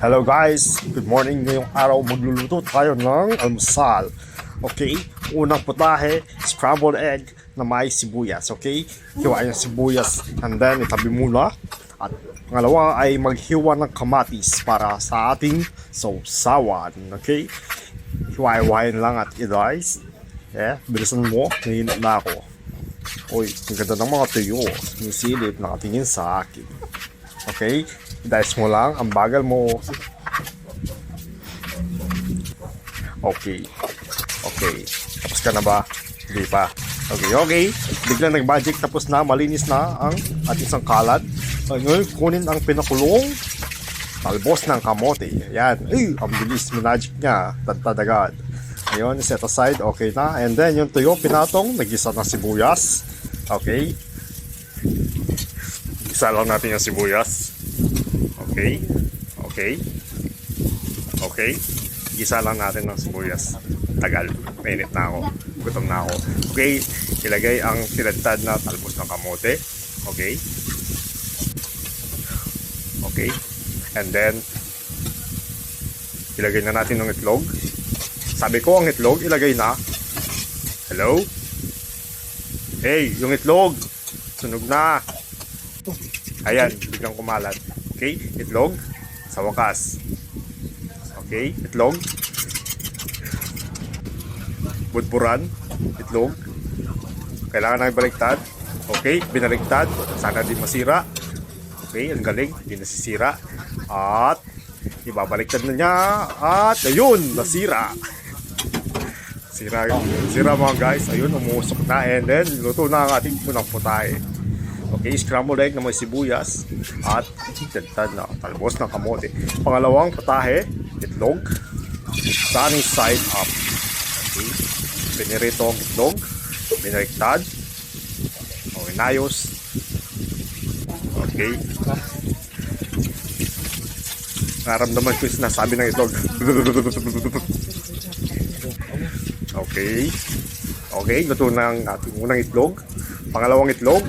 Hello guys, good morning. Ngayong araw magluluto tayo ng almusal. Okay, unang putahe, scrambled egg na may sibuyas. Okay, hiwain yung sibuyas and then itabi muna. At pangalawa ay maghiwa ng kamatis para sa ating sausawan. Okay, hiwa-hiwain lang at i-dice. Bilisan mo, nahinap na ako. Uy, ang ganda ng mga tuyo. Sinisilip, nakatingin sa akin. Okay, i-dice mo lang, ang bagal mo. Okay. Tapos ka na ba? Hindi pa. Okay. Biglang nag-magic, tapos na, malinis na ang ating sangkalat. Ngayon, kunin ang pinakulong talbos ng kamote. Yan. Ang bilis, magic niya. Tadtad. Ngayon, set aside. Okay na. And then, yung tuyo, pinatong, nag-isa ng sibuyas. Okay. Isa lang natin yung sibuyas. Okay. Gisa lang natin ng sibuyas. Tagal. Mainit na ako. Gutom na ako. Okay. Ilagay ang tinadtad na talbos ng kamote. Okay. And then, ilagay na natin ng itlog. Sabi ko, ang itlog, ilagay na. Hello? Hey, yung itlog. Sunog na. Ayan, biglang kumalat. Okay, itlog. Sa wakas. Okay, itlog. Budburan. Itlog. Kailangan namin baliktad. Okay, binaliktad. Sana di masira. Okay, ang galing. Hindi nasisira. At ibabaliktad na niya. At ayun, nasira. Sira mga guys. Ayun, umusok na. And then, luto na ang ating unang putahe. Okay, scrambled egg na may sibuyas at tinadtad na talbos ng kamote. Pangalawang putahe, itlog, sunny side up. Okay, pinirito ang itlog, binaliktad, o inayos. Okay, naramdaman ko yung sinasabi ng itlog. Okay, luto na ang ating unang itlog. Pangalawang itlog,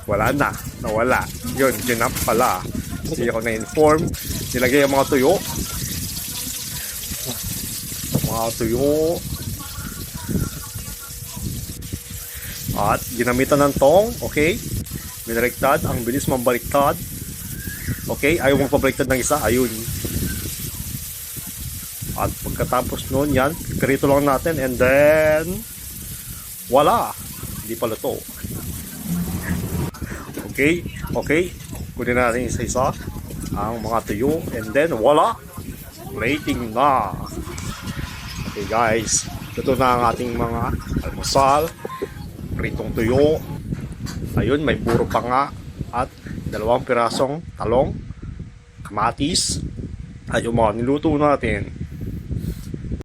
wala na, nawala. Yun, ginap pala. Hindi ako na-inform. Nilagay ang mga tuyo. At ginamitan ng tong. Okay. Binaliktad. Ang bilis mambaliktad. Okay. Ayaw mong pabaliktad ng isa. Ayun. At pagkatapos nun, yan. Pirito lang natin. And then, wala. Hindi pala to. Okay. Kunin natin isa-isa ang mga tuyo. And then, wala. Plating na. Okay guys. Ito na ang ating mga almusal. Pritong tuyo. Ayun, may puro pa nga. At 2 pirasong talong. Kamatis. At yung mga niluto natin.